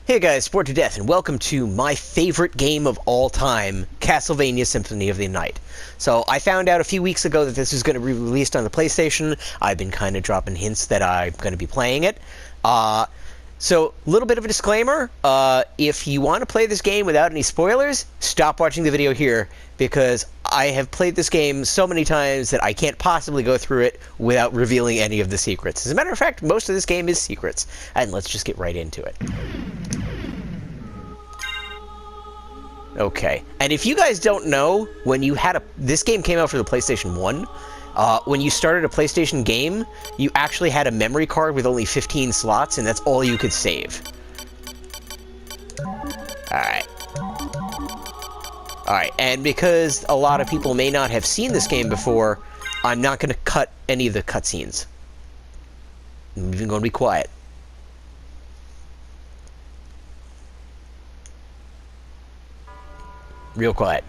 Hey guys, Sport to Death, and welcome to my favorite game of all time, Castlevania Symphony of the Night. So, I found out a few weeks ago that this is going to be released on the PlayStation. I've been kind of dropping hints that I'm going to be playing it. So, a little bit of a disclaimer. If you want to play this game without any spoilers, stop watching the video here, because I have played this game so many times that I can't possibly go through it without revealing any of the secrets. As a matter of fact, most of this game is secrets. And let's just get right into it. Okay, and if you guys don't know, when you had this game came out for the PlayStation 1, when you started a PlayStation game, you actually had a memory card with only 15 slots, and that's all you could save. Alright. Alright, and because a lot of people may not have seen this game before, I'm not going to cut any of the cutscenes. I'm even going to be quiet. Real quiet.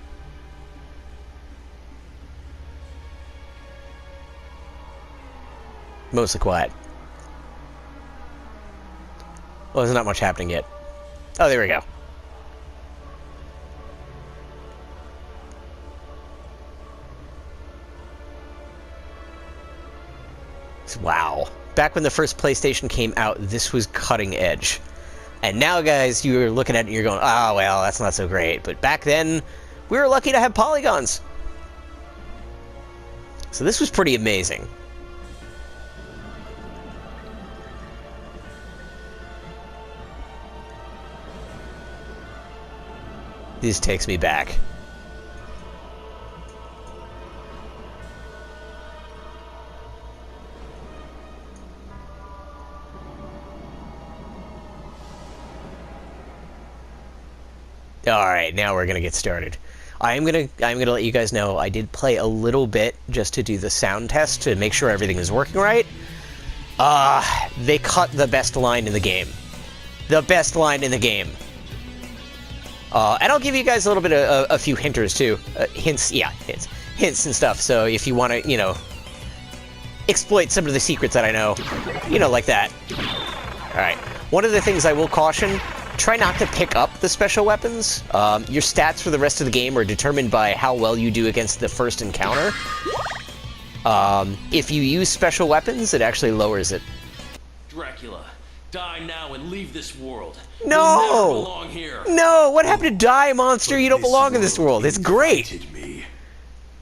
Mostly quiet. Well, there's not much happening yet. Oh, there we go. Wow. Back when the first PlayStation came out, this was cutting edge. And now, guys, you're looking at it and you're going, oh, well, that's not so great. But back then, we were lucky to have polygons. So this was pretty amazing. This takes me back. Alright, now we're gonna get started. I'm gonna let you guys know I did play a little bit just to do the sound test to make sure everything is working right. They cut the best line in the game. The best line in the game. And I'll give you guys a little bit of a few hinters too. Hints and stuff. So if you want to, you know, exploit some of the secrets that I know, you know, like that. Alright. One of the things I will caution, try not to pick up the special weapons. Your stats for the rest of the game are determined by how well you do against the first encounter. If you use special weapons, it actually lowers it. Dracula, die now and leave this world. No! You'll never belong here. No! What happened to die, monster? You don't belong in this world. It's great! Me.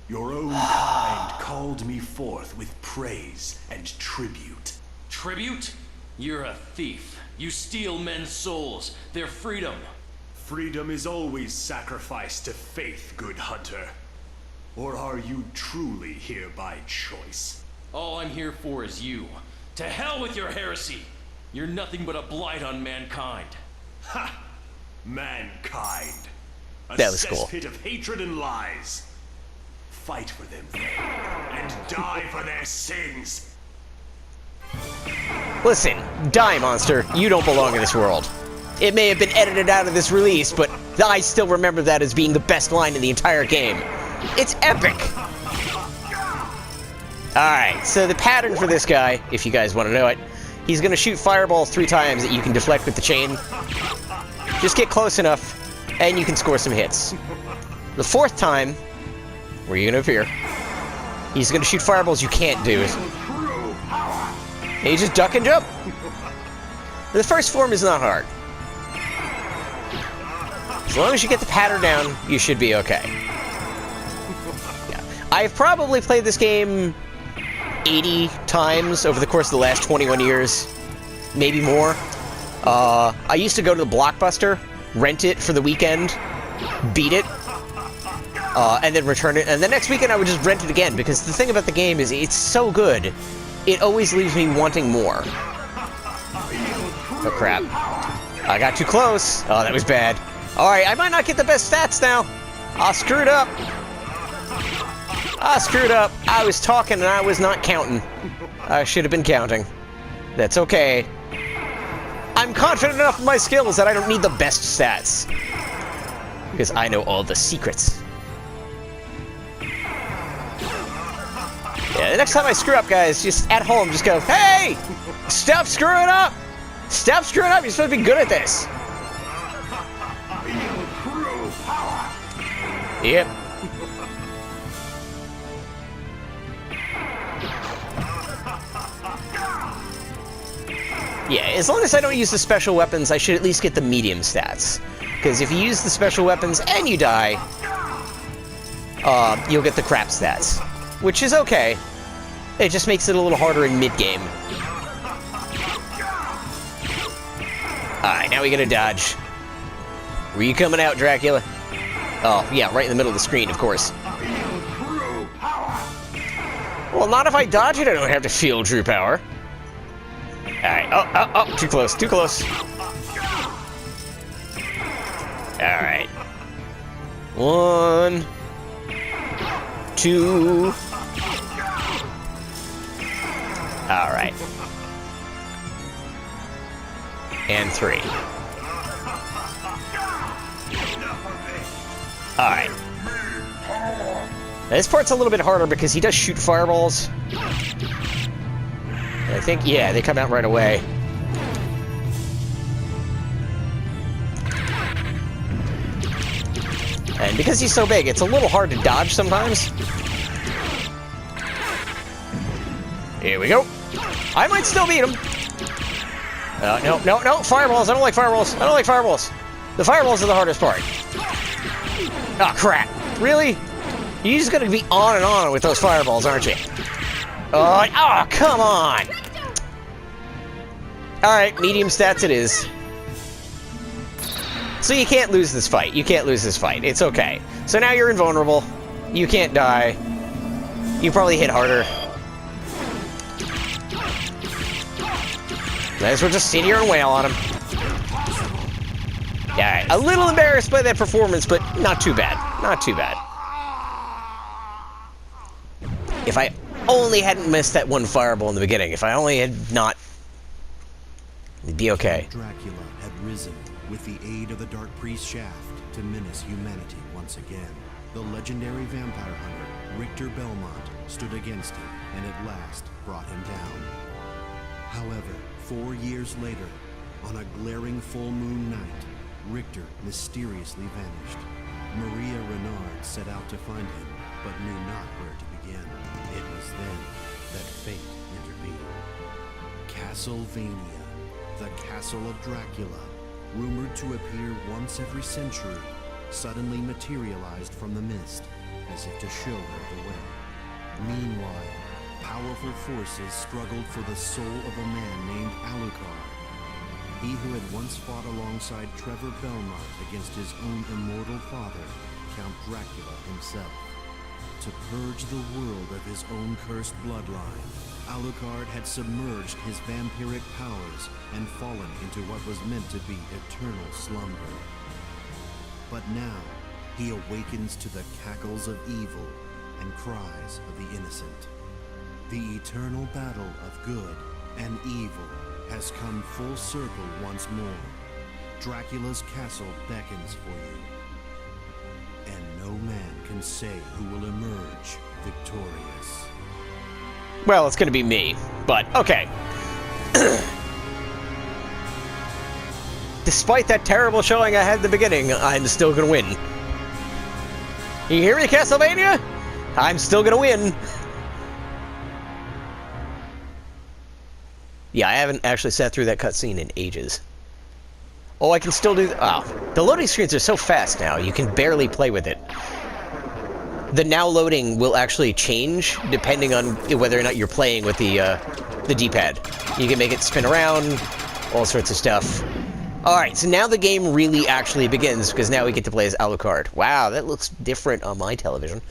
Your own kind called me forth with praise and tribute. Tribute? You're a thief. You steal men's souls, their freedom. Freedom is always sacrificed to faith, good hunter. Or are you truly here by choice? All I'm here for is you. To hell with your heresy! You're nothing but a blight on mankind. Ha! Mankind. A That was cool. cesspit of hatred and lies. Fight for them, and die for their sins. Listen, die, monster. You don't belong in this world. It may have been edited out of this release, but I still remember that as being the best line in the entire game. It's epic! Alright, so the pattern for this guy, if you guys want to know it, he's going to shoot fireballs 3 times that you can deflect with the chain. Just get close enough, and you can score some hits. The 4th time, where you're going to appear, he's going to shoot fireballs you can't do. And you just duck and jump. The first form is not hard. As long as you get the pattern down, you should be okay. Yeah. I've probably played this game 80 times over the course of the last 21 years. Maybe more. I used to go to the Blockbuster, rent it for the weekend, beat it, and then return it. And the next weekend I would just rent it again, because the thing about the game is it's so good. It always leaves me wanting more. Oh, crap. I got too close. Oh, that was bad. Alright, I might not get the best stats now. I screwed up. I was talking and I was not counting. I should have been counting. That's okay. I'm confident enough in my skills that I don't need the best stats. Because I know all the secrets. Yeah, the next time I screw up, guys, just at home, just go, hey! Stop screwing up! Stop screwing up! You're supposed to be good at this! Yep. Yeah, as long as I don't use the special weapons, I should at least get the medium stats. Because if you use the special weapons and you die, you'll get the crap stats. Which is okay. It just makes it a little harder in mid-game. Alright, now we gotta dodge. Were you coming out, Dracula? Oh, yeah, right in the middle of the screen, of course. Well, not if I dodge it, I don't have to feel true power. Alright, oh, too close, too close. Alright. 1, 2. Alright. And 3. Alright. This part's a little bit harder because he does shoot fireballs. I think, yeah, they come out right away. And because he's so big, it's a little hard to dodge sometimes. Here we go. I might still beat him. No, fireballs. I don't like fireballs. I don't like fireballs. The fireballs are the hardest part. Oh, crap. Really? You're just gonna be on and on with those fireballs, aren't you? Oh, come on! Alright, medium stats it is. So you can't lose this fight. You can't lose this fight. It's okay. So now you're invulnerable. You can't die. You probably hit harder. Might as well just sit here and wail on him. Alright, a little embarrassed by that performance, but not too bad. Not too bad. If I only hadn't missed that one fireball in the beginning, if I only had not, it'd be okay. Dracula had risen with the aid of the Dark Priest shaft to menace humanity once again. The legendary vampire hunter, Richter Belmont, stood against him and at last brought him down. However, 4 years later, on a glaring full moon night, Richter mysteriously vanished. Maria Renard set out to find him, but knew not where to begin. It was then that fate intervened. Castlevania, the castle of Dracula, rumored to appear once every century, suddenly materialized from the mist, as if to show her the way. Meanwhile, powerful forces struggled for the soul of a man named Alucard. He who had once fought alongside Trevor Belmont against his own immortal father, Count Dracula himself. To purge the world of his own cursed bloodline, Alucard had submerged his vampiric powers and fallen into what was meant to be eternal slumber. But now, he awakens to the cackles of evil and cries of the innocent. The eternal battle of good and evil has come full circle once more. Dracula's castle beckons for you. And no man can say who will emerge victorious. Well, it's gonna be me, but okay. Despite that terrible showing I had at the beginning, I'm still gonna win. You hear me, Castlevania? I'm still gonna win. Yeah, I haven't actually sat through that cutscene in ages. Oh, I can still do... Oh, the loading screens are so fast now, you can barely play with it. The now loading will actually change depending on whether or not you're playing with the D-pad. You can make it spin around, all sorts of stuff. Alright, so now the game really actually begins, because now we get to play as Alucard. Wow, that looks different on my television.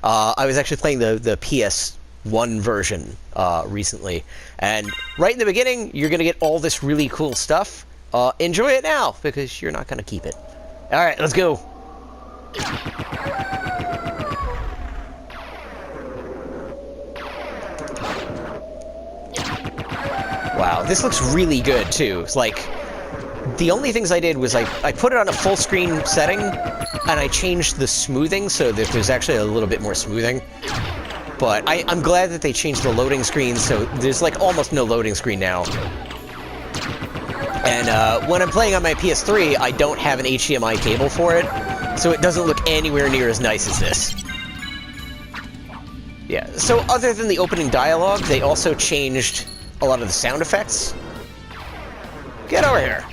I was actually playing the PS1 version recently, and right in the beginning, you're going to get all this really cool stuff. Enjoy it now, because you're not going to keep it. Alright, let's go. Wow, this looks really good, too. It's like, the only things I did was I put it on a full screen setting, and I changed the smoothing so that there's actually a little bit more smoothing. But I'm glad that they changed the loading screen, so there's like almost no loading screen now. And when I'm playing on my PS3, I don't have an HDMI cable for it, So it doesn't look anywhere near as nice as this. Yeah, so other than the opening dialogue, they also changed a lot of the sound effects. Get over here.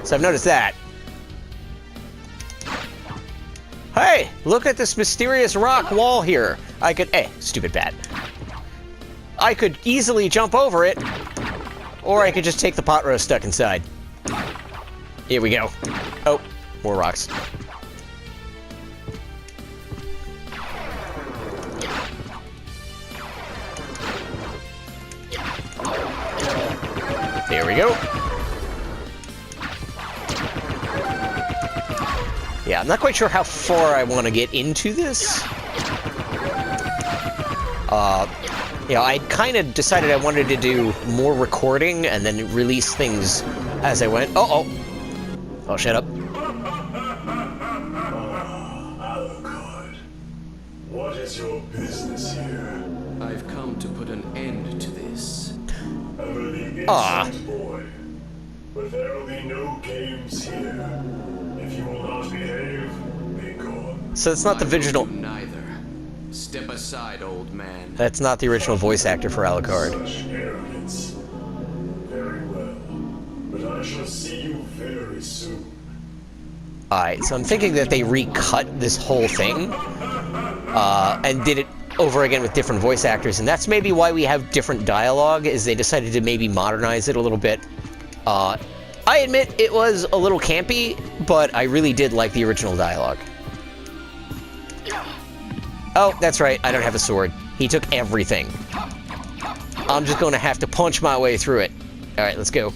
So I've noticed that. Hey, look at this mysterious rock wall here. I could... Hey, stupid bat. I could easily jump over it, or I could just take the pot roast stuck inside. Here we go. Oh, more rocks. There we go. Yeah, I'm not quite sure how far I want to get into this. I kind of decided I wanted to do more recording and then release things as I went. Oh, shut up. Alucard, what is your business here? I've come to put an end to this. Ever the innocent boy. But there will be no games here. If you will not behave, be gone. So it's not the original... Neither. Step aside, old man. That's not the original voice actor for Alucard. Such arrogance. Very well. But I shall see you very soon. Alright, so I'm thinking that they recut this whole thing, and did it over again with different voice actors, and that's maybe why we have different dialogue, is they decided to maybe modernize it a little bit. I admit it was a little campy, but I really did like the original dialogue. Oh, that's right, I don't have a sword. He took everything. I'm just going to have to punch my way through it. Alright, let's go.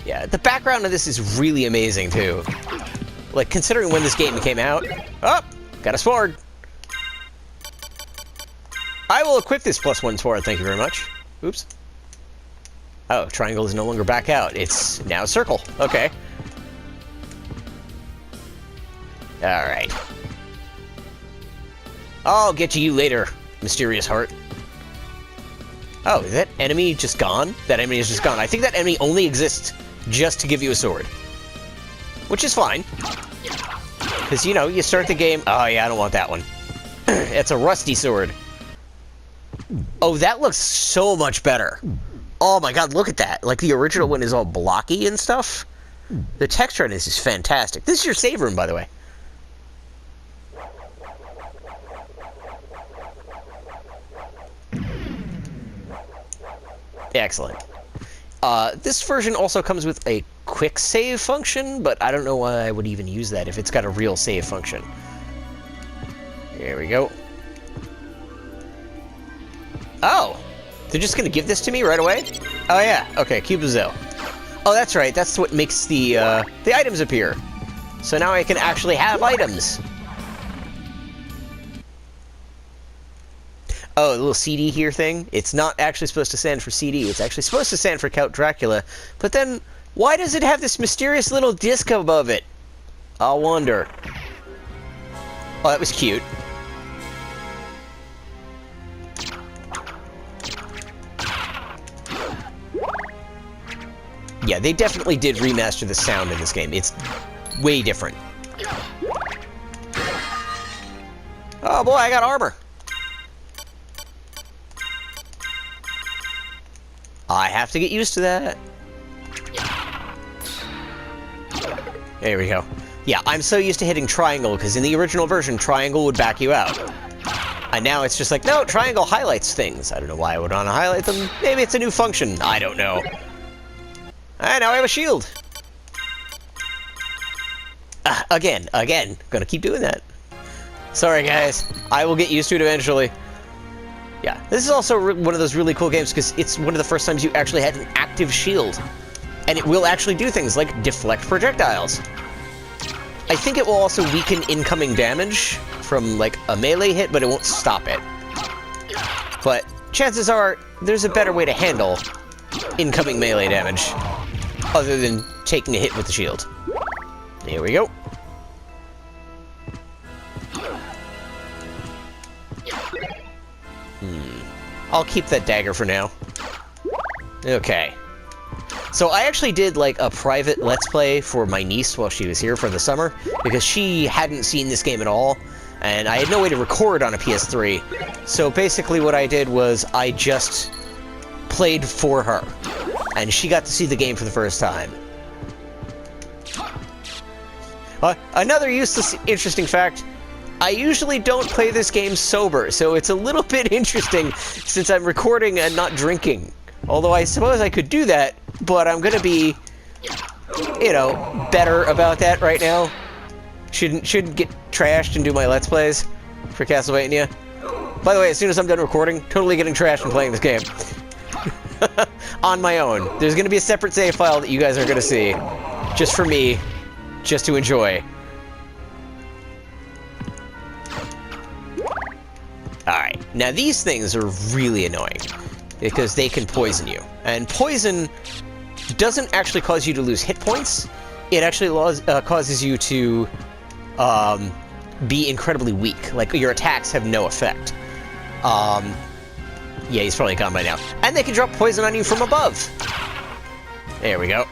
Yeah, the background of this is really amazing, too. Like, considering when this game came out... Oh! Got a sword! I will equip this +1 sword, thank you very much. Oops. Oh, triangle is no longer back out. It's now circle. Okay. Alright. I'll get to you later, mysterious heart. Oh, is that enemy just gone? That enemy is just gone. I think that enemy only exists just to give you a sword. Which is fine. Because, you know, you start the game... Oh, yeah, I don't want that one. It's a rusty sword. Oh, that looks so much better. Oh my god, look at that. Like, the original one is all blocky and stuff. The texture on this is fantastic. This is your save room, by the way. Excellent. This version also comes with a quick save function, but I don't know why I would even use that if it's got a real save function. There we go. Oh! They're just gonna give this to me right away? Oh yeah, okay, Cube of Zell. Oh, that's right, that's what makes the items appear. So now I can actually have items. Oh, the little CD here thing. It's not actually supposed to stand for CD. It's actually supposed to stand for Count Dracula. But then, why does it have this mysterious little disc above it? I wonder. Oh, that was cute. Yeah, they definitely did remaster the sound in this game. It's way different. Oh boy, I got armor. I have to get used to that. There we go. Yeah, I'm so used to hitting triangle, because in the original version, triangle would back you out. And now it's just like, no, triangle highlights things. I don't know why I would want to highlight them. Maybe it's a new function. I don't know. And now I have a shield. Again. Gonna keep doing that. Sorry, guys. I will get used to it eventually. Yeah, this is also one of those really cool games because it's one of the first times you actually had an active shield. And it will actually do things like deflect projectiles. I think it will also weaken incoming damage from, like, a melee hit, but it won't stop it. But chances are, there's a better way to handle incoming melee damage other than taking a hit with the shield. There we go. I'll keep that dagger for now. Okay. So I actually did, like, a private Let's Play for my niece while she was here for the summer, because she hadn't seen this game at all, and I had no way to record on a PS3. So basically what I did was I just played for her, and she got to see the game for the first time. Another useless, interesting fact, I usually don't play this game sober, so it's a little bit interesting since I'm recording and not drinking. Although I suppose I could do that, but I'm gonna be, you know, better about that right now. Shouldn't get trashed and do my Let's Plays for Castlevania. By the way, as soon as I'm done recording, totally getting trashed and playing this game. On my own. There's gonna be a separate save file that you guys are gonna see. Just for me. Just to enjoy. Alright, now these things are really annoying. Because they can poison you. And poison doesn't actually cause you to lose hit points. It actually causes you to be incredibly weak. Like, your attacks have no effect. Yeah, he's probably gone by now. And they can drop poison on you from above. There we go.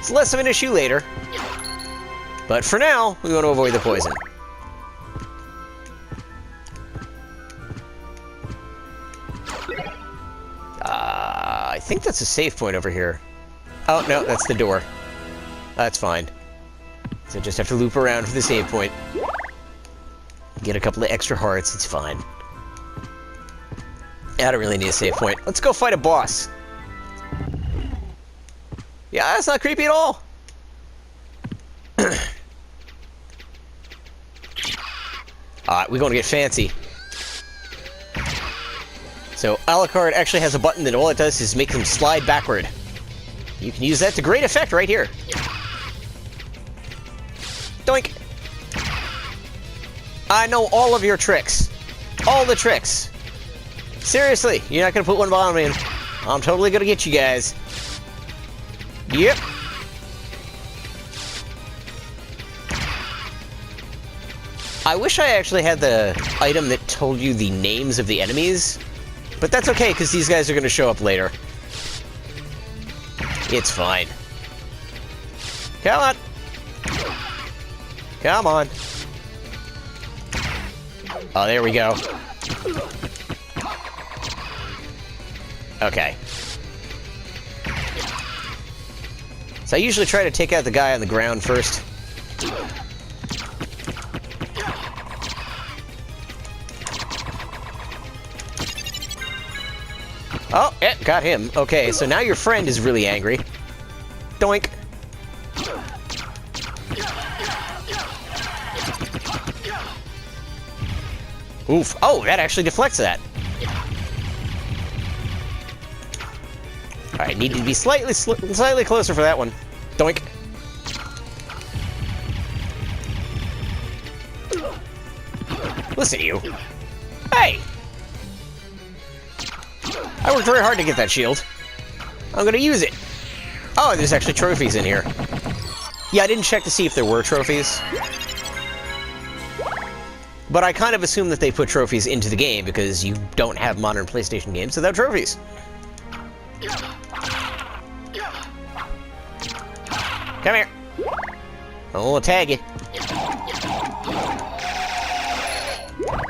It's less of an issue later. But for now, we want to avoid the poison. I think that's a save point over here. Oh, no, that's the door. That's fine. So I just have to loop around for the save point. Get a couple of extra hearts, it's fine. I don't really need a save point. Let's go fight a boss. Yeah, that's not creepy at all. Alright, we're going to get fancy. So, Alucard actually has a button that all it does is make them slide backward. You can use that to great effect right here. Doink! I know all of your tricks. All the tricks. Seriously, you're not gonna put one bomb in. I'm totally gonna get you guys. Yep. I wish I actually had the item that told you the names of the enemies. But that's okay, because these guys are going to show up later. It's fine. Come on. Come on. Oh, there we go. Okay. So I usually try to take out the guy on the ground first. Oh, yeah, got him. Okay, so now your friend is really angry. Doink. Oof. Oh, that actually deflects that. Alright, need to be slightly closer for that one. Doink. Listen to you. Hey! I worked very hard to get that shield. I'm gonna use it. Oh, there's actually trophies in here. Yeah, I didn't check to see if there were trophies. But I kind of assume that they put trophies into the game because you don't have modern PlayStation games without trophies. Come here. I'll tag you.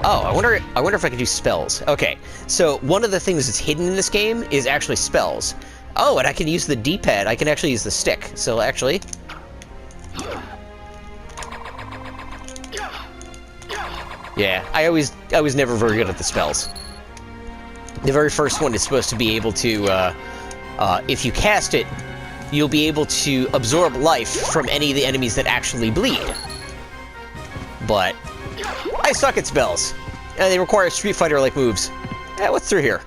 Oh, I wonder if I could do spells. Okay, so one of the things that's hidden in this game is actually spells. Oh, and I can use the D-pad. I can actually use the stick. So actually, yeah, I was never very good at the spells. The very first one is supposed to be able to, if you cast it, you'll be able to absorb life from any of the enemies that actually bleed. But I suck at spells, and they require Street Fighter-like moves. What's through here?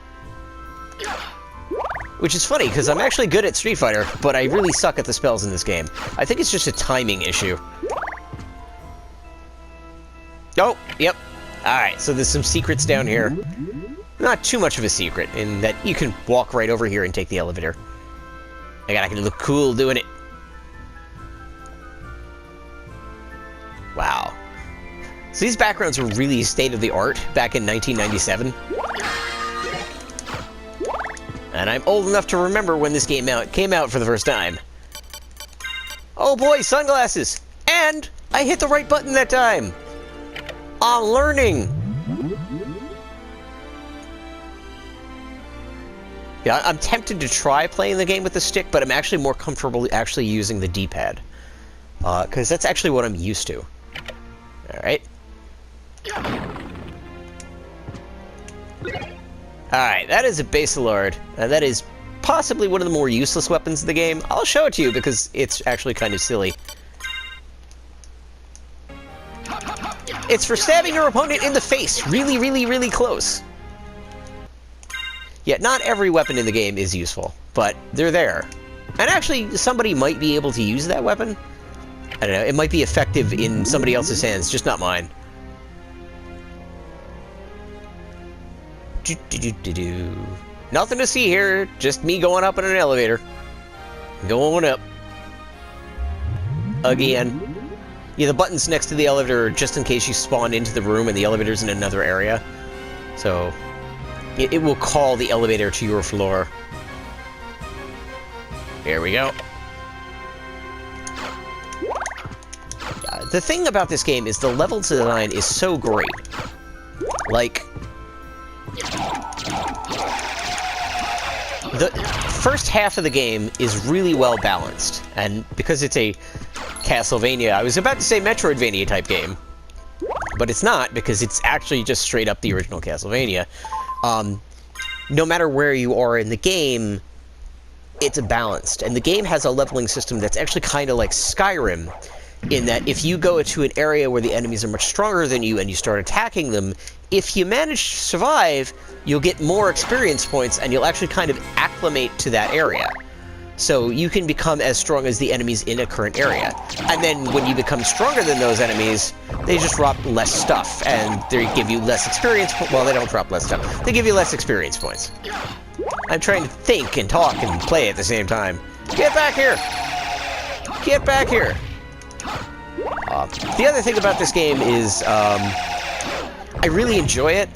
Which is funny, because I'm actually good at Street Fighter, but I really suck at the spells in this game. I think it's just a timing issue. Oh, yep. Alright, so there's some secrets down here. Not too much of a secret, in that you can walk right over here and take the elevator. I can look cool doing it. Wow. So these backgrounds were really state-of-the-art back in 1997. And I'm old enough to remember when this game came out for the first time. Oh boy, sunglasses! And I hit the right button that time! I'm learning! Yeah, I'm tempted to try playing the game with the stick, but I'm actually more comfortable actually using the D-pad. Because that's actually what I'm used to. Alright. Alright, that is a Basilard. That is possibly one of the more useless weapons in the game. I'll show it to you because it's actually kind of silly. It's for stabbing your opponent in the face, really, really, really close. Yet not every weapon in the game is useful, but they're there. And actually, somebody might be able to use that weapon. I don't know, it might be effective in somebody else's hands, just not mine. Nothing to see here, just me going up in an elevator. Going up. Again. Yeah, the buttons next to the elevator are just in case you spawn into the room and the elevator's in another area. So, it will call the elevator to your floor. Here we go. The thing about this game is the level design is so great. Like, the first half of the game is really well balanced, and because it's a Castlevania, I was about to say Metroidvania type game, but it's not, because it's actually just straight up the original Castlevania. No matter where you are in the game, it's balanced, and the game has a leveling system that's actually kind of like Skyrim, in that if you go to an area where the enemies are much stronger than you and you start attacking them, if you manage to survive, you'll get more experience points and you'll actually kind of acclimate to that area. So you can become as strong as the enemies in a current area. And then when you become stronger than those enemies, they just drop less stuff and they give you less experience. Well, they don't drop less stuff. They give you less experience points. I'm trying to think and talk and play at the same time. Get back here! Get back here! The other thing about this game is, I really enjoy it,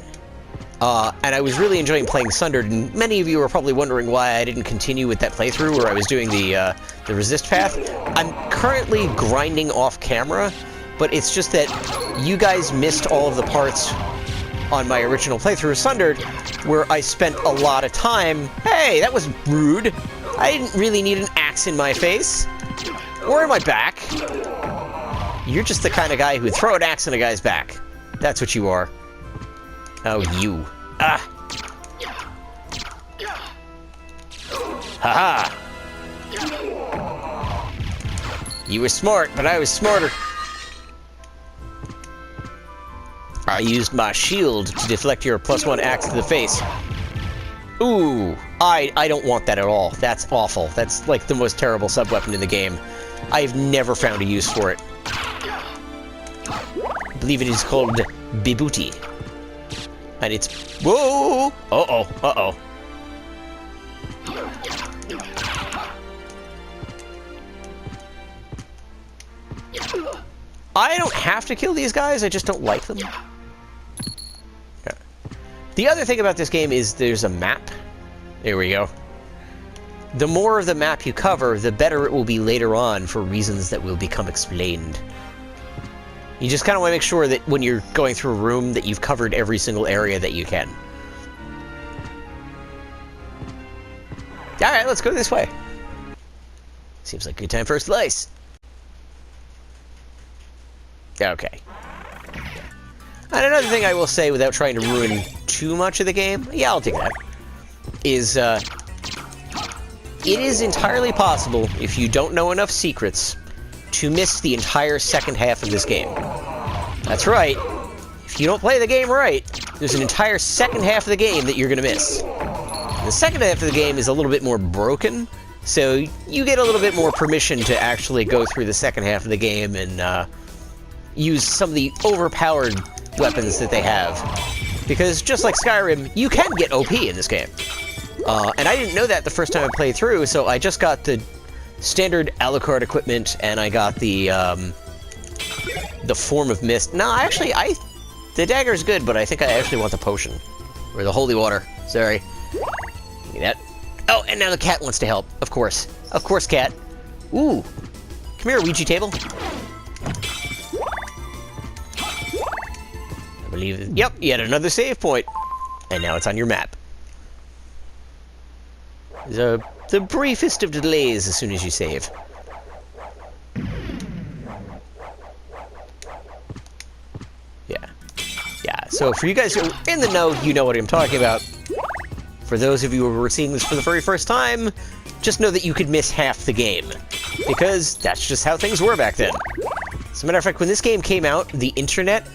and I was really enjoying playing Sundered, and many of you are probably wondering why I didn't continue with that playthrough where I was doing the resist path. I'm currently grinding off camera, but it's just that you guys missed all of the parts on my original playthrough of Sundered, where I spent a lot of time. Hey, that was rude. I didn't really need an axe in my face. Or in my back. You're just the kind of guy who'd throw an axe in a guy's back. That's what you are. Oh, you. Ah! Haha! You were smart, but I was smarter. I used my shield to deflect your +1 axe to the face. Ooh, I don't want that at all. That's awful. That's like the most terrible sub-weapon in the game. I've never found a use for it. I believe it is called Bibuti. And it's... Whoa! Uh-oh, uh-oh. I don't have to kill these guys, I just don't like them. Yeah. The other thing about this game is there's a map. There we go. The more of the map you cover, the better it will be later on for reasons that will become explained. You just kind of want to make sure that when you're going through a room that you've covered every single area that you can. Alright, let's go this way. Seems like a good time for a slice. Okay. And another thing I will say without trying to ruin too much of the game, yeah, I'll take that, is, it is entirely possible, if you don't know enough secrets, to miss the entire second half of this game. That's right. If you don't play the game right, there's an entire second half of the game that you're gonna miss. The second half of the game is a little bit more broken, so you get a little bit more permission to actually go through the second half of the game and use some of the overpowered weapons that they have. Because just like Skyrim, you can get OP in this game. And I didn't know that the first time I played through, so I just got the standard Alucard equipment, and I got the Form of Mist. No, actually, the dagger is good, but I think I actually want the potion. Or the holy water. Sorry. Give me that. Oh, and now the cat wants to help. Of course. Of course, cat. Ooh. Come here, Ouija table. I believe... Yep, yet another save point. And now it's on your map. The briefest of delays as soon as you save. Yeah. Yeah, so for you guys who are in the know, you know what I'm talking about. For those of you who are seeing this for the very first time, just know that you could miss half the game. Because that's just how things were back then. As a matter of fact, when this game came out, the internet,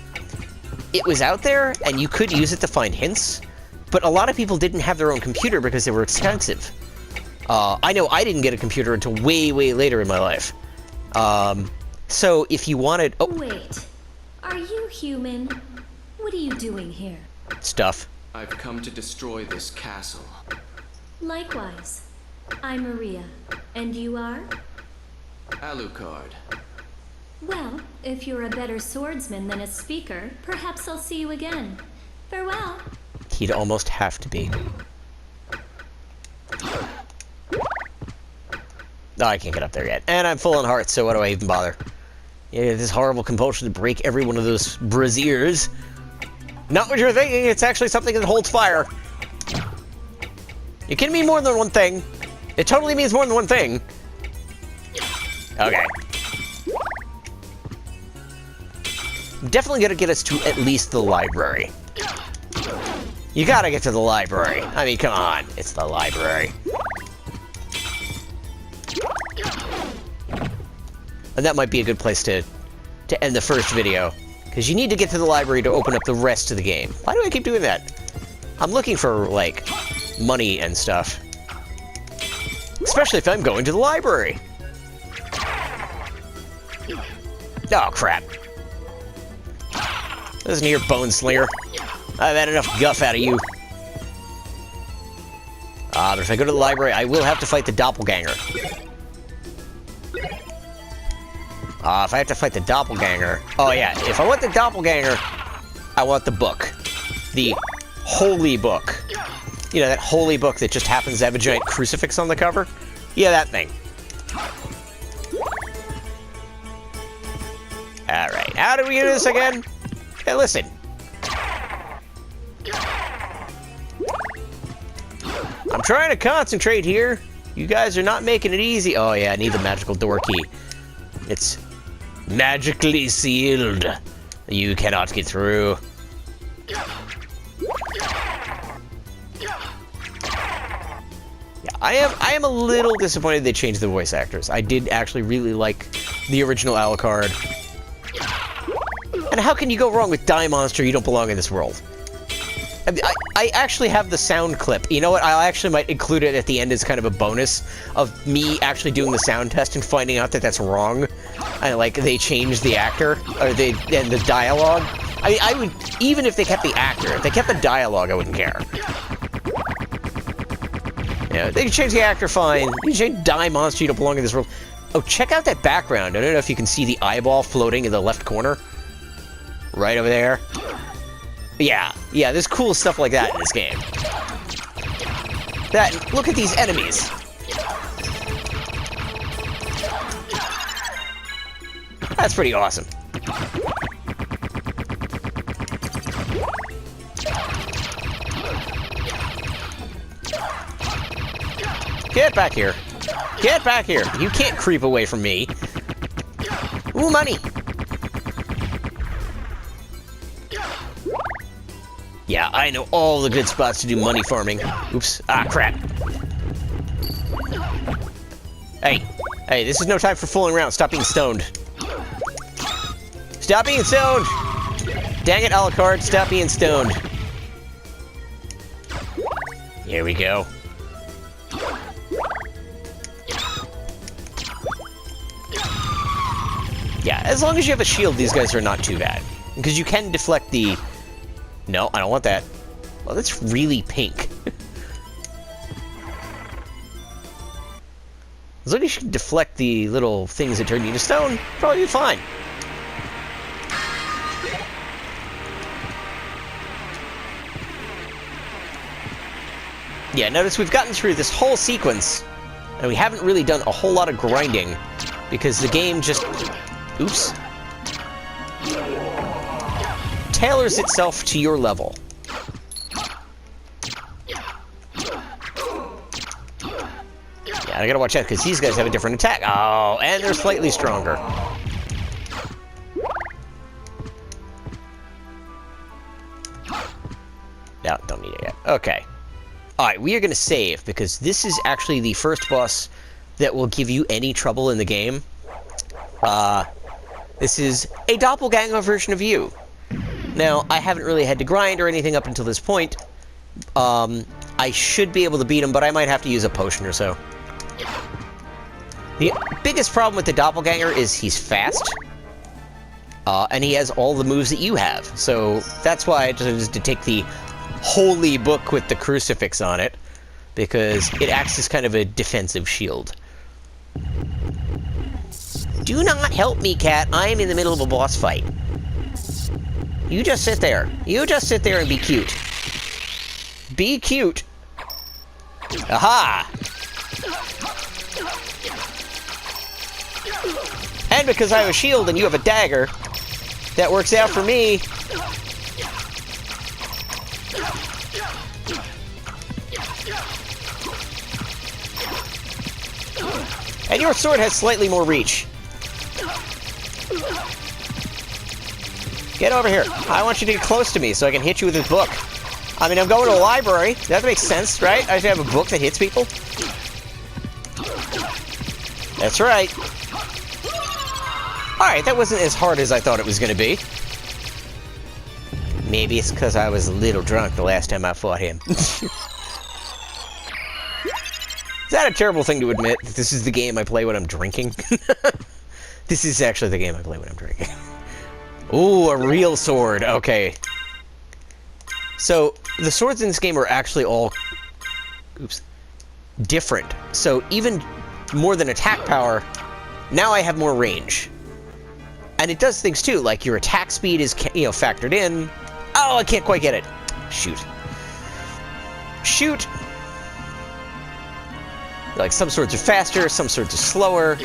it was out there, and you could use it to find hints, but a lot of people didn't have their own computer because they were expensive. I know I didn't get a computer until way, way later in my life. So if you wanted... Oh. Wait, are you human? What are you doing here? Stuff. I've come to destroy this castle. Likewise. I'm Maria. And you are? Alucard. Well, if you're a better swordsman than a speaker, perhaps I'll see you again. Farewell. He'd almost have to be. No, I can't get up there yet. And I'm full on hearts, so why do I even bother? Yeah, this horrible compulsion to break every one of those braziers. Not what you're thinking, it's actually something that holds fire. It can mean more than one thing. It totally means more than one thing. Okay. Definitely gonna get us to at least the library. You gotta get to the library. I mean, come on. It's the library. And that might be a good place to end the first video. Because you need to get to the library to open up the rest of the game. Why do I keep doing that? I'm looking for, like, money and stuff. Especially if I'm going to the library. Oh, crap. Listen here, Bone Slinger. I've had enough guff out of you. But if I go to the library, I will have to fight the doppelganger. If I have to fight the doppelganger... Oh, yeah. If I want the doppelganger, I want the book. The holy book. You know, that holy book that just happens to have a giant crucifix on the cover? Yeah, that thing. Alright, how do we do this again? Hey, listen. I'm trying to concentrate here. You guys are not making it easy. Oh, yeah, I need the magical door key. It's magically sealed. You cannot get through. Yeah, I am a little disappointed they changed the voice actors. I did actually really like the original Alucard. And how can you go wrong with Die Monster? You don't belong in this world. I actually have the sound clip. You know what? I actually might include it at the end as kind of a bonus of me actually doing the sound test and finding out that that's wrong. And like they changed the actor or and the dialogue. I mean, I would even if they kept the actor, if they kept the dialogue, I wouldn't care. Yeah, they can change the actor, fine. You can change Die Monster. You don't belong in this world. Oh, check out that background. I don't know if you can see the eyeball floating in the left corner. Right over there. Yeah, there's cool stuff like that in this game. Look at these enemies. That's pretty awesome. Get back here. Get back here. You can't creep away from me. Ooh, money. Yeah, I know all the good spots to do money farming. Oops. Ah, crap. Hey, this is no time for fooling around. Stop being stoned. Stop being stoned! Dang it, Alucard, stop being stoned. Here we go. Yeah, as long as you have a shield, these guys are not too bad. Because you can deflect the... No, I don't want that. Well, that's really pink. As long as you can deflect the little things that turn you to stone, probably be fine. Yeah, notice we've gotten through this whole sequence, and we haven't really done a whole lot of grinding, because the game just... Oops. Tailors itself to your level. Yeah, I gotta watch out, because these guys have a different attack. Oh, and they're slightly stronger. No, don't need it yet. Okay. Alright, we are gonna save, because this is actually the first boss that will give you any trouble in the game. This is a doppelganger version of you. Now, I haven't really had to grind or anything up until this point. I should be able to beat him, but I might have to use a potion or so. The biggest problem with the doppelganger is he's fast. And he has all the moves that you have. So that's why I just to take the holy book with the crucifix on it, because it acts as kind of a defensive shield. Do not help me, cat. I am in the middle of a boss fight. You just sit there. You just sit there and be cute. Be cute. Aha! And because I have a shield and you have a dagger, that works out for me. And your sword has slightly more reach. Get over here. I want you to get close to me so I can hit you with this book. I mean, I'm going to a library. That makes sense, right? I should have a book that hits people. That's right. Alright, that wasn't as hard as I thought it was going to be. Maybe it's because I was a little drunk the last time I fought him. Is that a terrible thing to admit? That this is the game I play when I'm drinking? This is actually the game I play when I'm drinking. Ooh, a real sword. Okay. So, the swords in this game are actually all... Oops. Different. So, even more than attack power, now I have more range. And it does things too, like your attack speed is, you know, factored in. Oh, I can't quite get it. Shoot. Shoot! Like, some swords are faster, some swords are slower.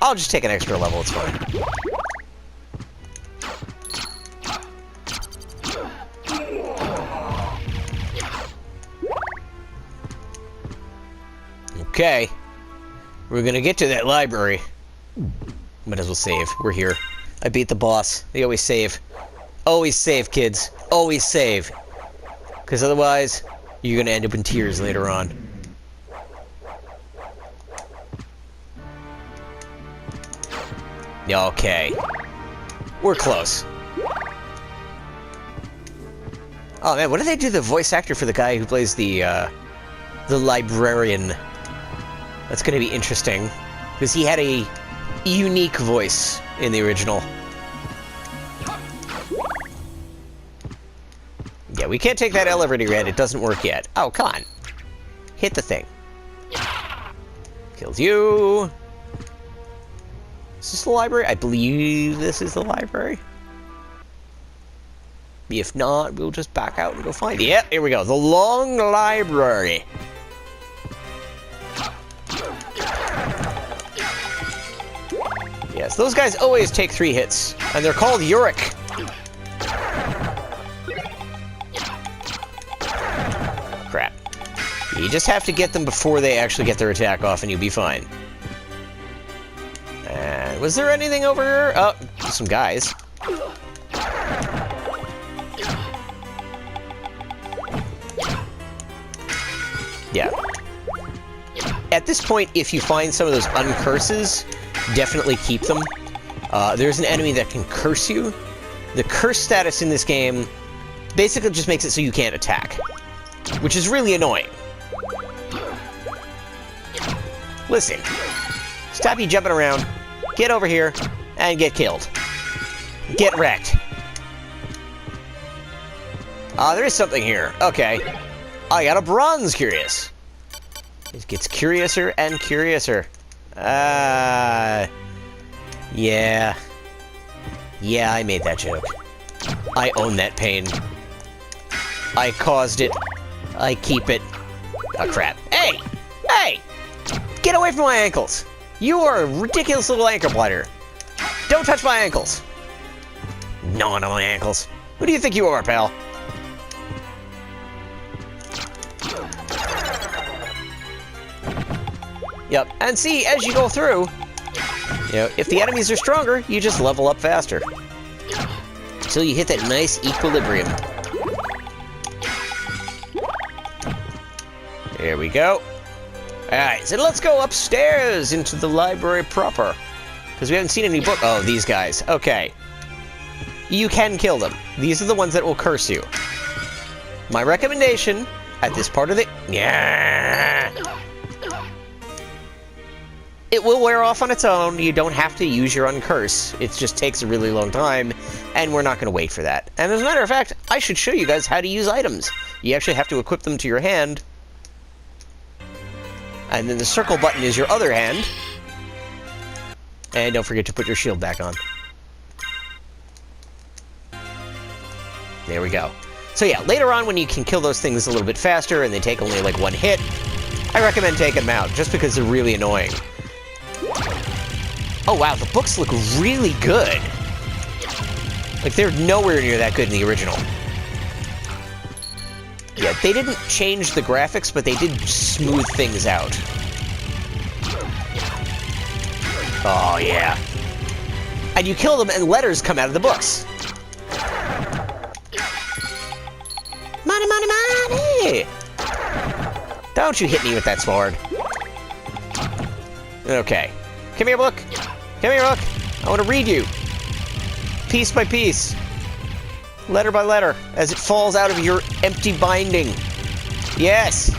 I'll just take an extra level, it's fine. Okay. We're gonna get to that library. Might as well save. We're here. I beat the boss. They always save. Always save, kids. Always save. Because otherwise, you're gonna end up in tears later on. Okay. We're close. Oh man, what did they do to the voice actor for the guy who plays the librarian? That's gonna be interesting. Because he had a unique voice in the original. Yeah, we can't take that elevator yet. It doesn't work yet. Oh, come on. Hit the thing. Kills you. Is this the library? I believe this is the library. If not, we'll just back out and go find it. Yep, here we go. The long library. Yes, those guys always take 3 hits, and they're called Yorick. Crap. You just have to get them before they actually get their attack off, and you'll be fine. And was there anything over here? Oh, some guys. Yeah. At this point, if you find some of those uncurses, definitely keep them. There's an enemy that can curse you. The curse status in this game basically just makes it so you can't attack, which is really annoying. Listen. Stop you jumping around. Get over here and get killed. Get wrecked. There is something here. Okay. I got a bronze curious. It gets curiouser and curiouser. Yeah. Yeah, I made that joke. I own that pain. I caused it. I keep it. Oh, crap. Hey! Hey! Get away from my ankles! You are a ridiculous little ankle blighter. Don't touch my ankles. Gnawing on my ankles. Who do you think you are, pal? Yep, and see, as you go through, you know, if the enemies are stronger, you just level up faster. Until you hit that nice equilibrium. There we go. Alright, so let's go upstairs into the library proper. Because we haven't seen any book. Oh, these guys. Okay. You can kill them. These are the ones that will curse you. My recommendation at this part of the... Yeah. It will wear off on its own. You don't have to use your uncurse. It just takes a really long time, and we're not going to wait for that. And as a matter of fact, I should show you guys how to use items. You actually have to equip them to your hand. And then the circle button is your other hand. And don't forget to put your shield back on. There we go. So yeah, later on when you can kill those things a little bit faster and they take only like one hit, I recommend taking them out, just because they're really annoying. Oh wow, the books look really good. Like, they're nowhere near that good in the original. Yeah, they didn't change the graphics, but they did smooth things out. Oh, yeah. And you kill them, and letters come out of the books. Money, money, money! Don't you hit me with that sword. Okay. Come here, book. Come here, book. I want to read you. Piece by piece. Letter by letter, as it falls out of your empty binding. Yes!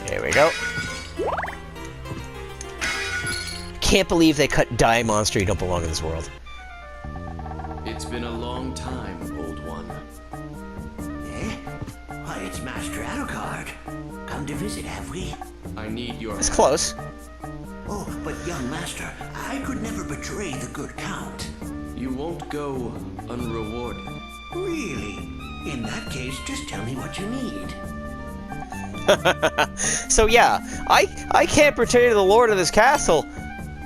There we go. Can't believe they cut Die Monster. You don't belong in this world. It's been a long time, old one. Eh? Why, it's Master Alucard. Come to visit, have we? I need your It's help. close. Oh, but young Master, I could never betray the good Count. You won't go unrewarded. Really? In that case, just tell me what you need. So yeah, I can't betray the lord of this castle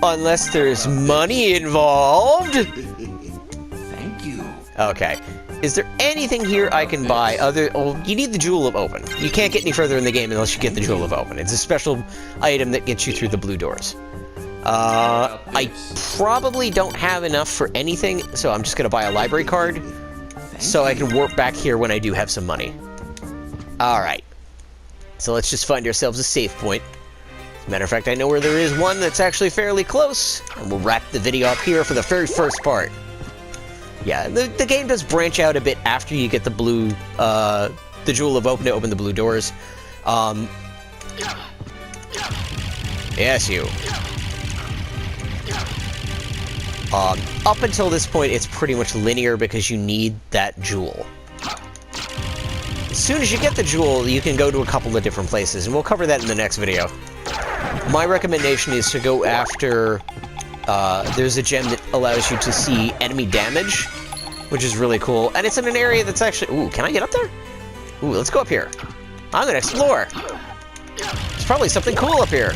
unless there's money involved. Thank you. Okay. Is there anything here I can buy other... Oh, you need the Jewel of Open. You can't get any further in the game unless you get the Jewel of Open. It's a special item that gets you through the blue doors. I probably don't have enough for anything, so I'm just going to buy a library card so I can warp back here when I do have some money. Alright. So let's just find ourselves a save point. As a matter of fact, I know where there is one that's actually fairly close, and we'll wrap the video up here for the very first part. Yeah, the game does branch out a bit after you get the blue, the Jewel of Open to open the blue doors. Yes, you. Up until this point, it's pretty much linear because you need that jewel. As soon as you get the jewel, you can go to a couple of different places, and we'll cover that in the next video. My recommendation is to go after... there's a gem that allows you to see enemy damage, which is really cool. And it's in an area that's actually... Ooh, can I get up there? Ooh, let's go up here. I'm gonna explore. There's probably something cool up here.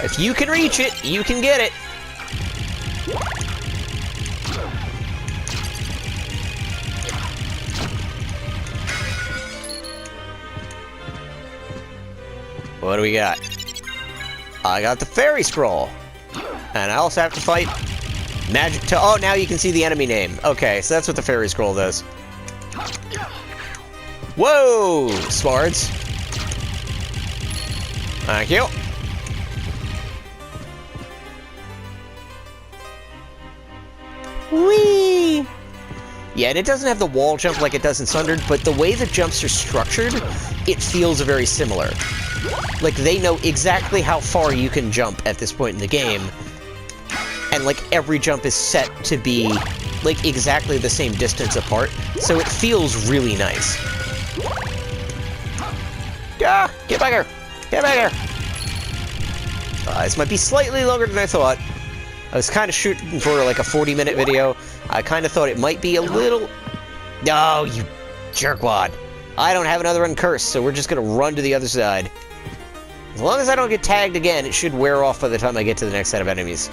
If you can reach it, you can get it. What do we got? I got the fairy scroll. And I also have to fight magic to... Oh, now you can see the enemy name. Okay, so that's what the fairy scroll does. Whoa, swords. Thank you. Whee! Yeah, and it doesn't have the wall jump like it does in Sundered, but the way the jumps are structured, it feels very similar. Like, they know exactly how far you can jump at this point in the game, and, like, every jump is set to be, like, exactly the same distance apart, so it feels really nice. Ah! Get back here! Get back here! This might be slightly longer than I thought. I was kind of shooting for like a 40-minute video. I kind of thought it might be a little... No, you jerkwad. I don't have another uncurse, so we're just going to run to the other side. As long as I don't get tagged again, it should wear off by the time I get to the next set of enemies.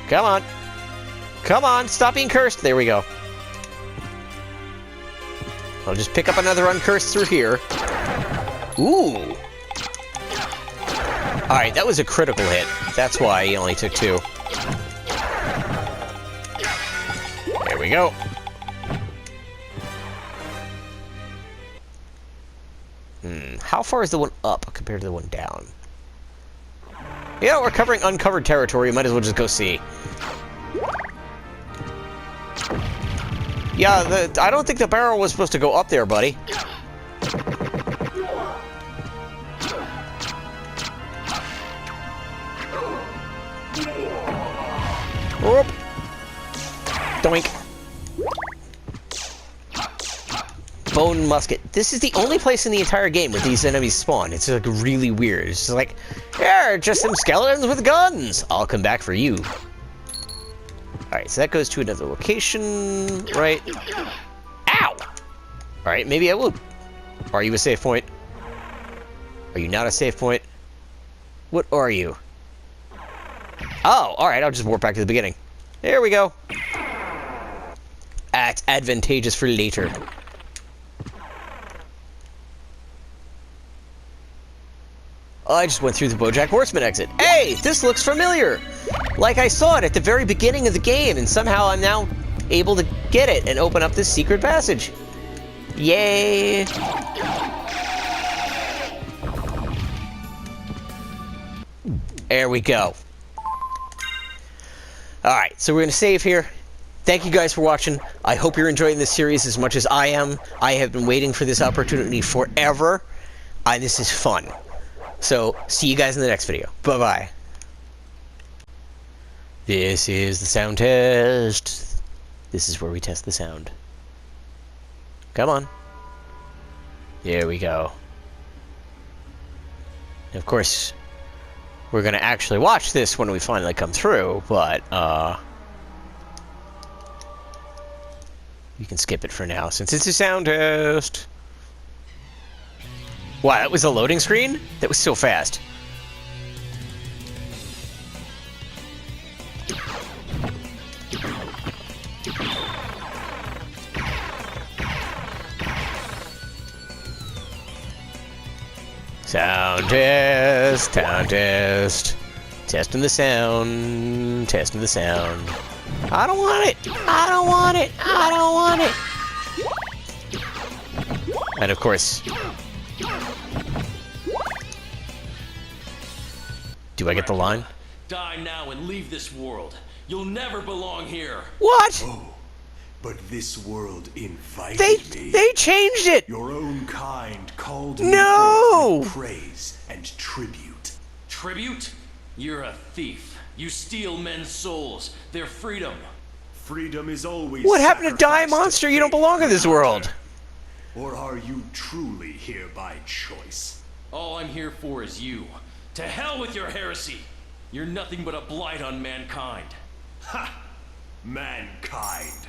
Come on. Come on, stop being cursed. There we go. I'll just pick up another uncurse through here. Ooh. Alright, that was a critical hit. That's why he only took 2. There we go. How far is the one up compared to the one down? Yeah, we're covering uncovered territory. Might as well just go see. Yeah, I don't think the barrel was supposed to go up there, buddy. Whoop. Doink. Bone musket. This is the only place in the entire game where these enemies spawn. It's like really weird. It's just like, yeah, just some skeletons with guns. I'll come back for you. Alright, so that goes to another location, right? Ow! Alright, maybe I will. Are you a safe point? Are you not a safe point? What are you? Oh, alright, I'll just warp back to the beginning. There we go. That's advantageous for later. I just went through the BoJack Horseman exit. Hey, this looks familiar! Like I saw it at the very beginning of the game, and somehow I'm now able to get it and open up this secret passage. Yay! There we go. Alright, so we're going to save here. Thank you guys for watching. I hope you're enjoying this series as much as I am. I have been waiting for this opportunity forever, and this is fun. So, see you guys in the next video. Bye-bye. This is the sound test. This is where we test the sound. Come on. There we go. And of course, we're gonna actually watch this when we finally come through, but, you can skip it for now, since it's a sound test. Wow, that was a loading screen? That was so fast. Sound test, sound test. Testing the sound, testing the sound. I don't want it, I don't want it, I don't want it. And of course, do I get the line? Die now and leave this world. You'll never belong here. What? Oh, but this world invited me. They changed it. Your own kind called No! me forth with praise and tribute. Tribute? You're a thief. You steal men's souls, their freedom. Freedom is always What happened to Die sacrificed Monster? You don't faith belong in and this world. Or are you truly here by choice? All I'm here for is you. To hell with your heresy! You're nothing but a blight on mankind. Ha! Mankind.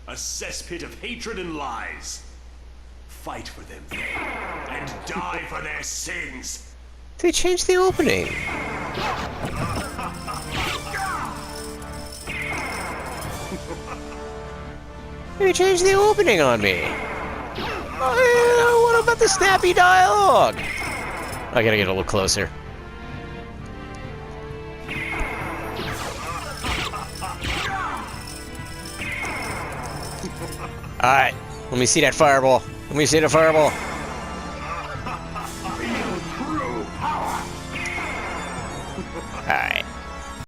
A cesspit of hatred and lies. Fight for them, and die for their sins. They changed the opening. They changed the opening on me. What about the snappy dialogue? I gotta get a little closer. Alright, let me see that fireball. Let me see the fireball.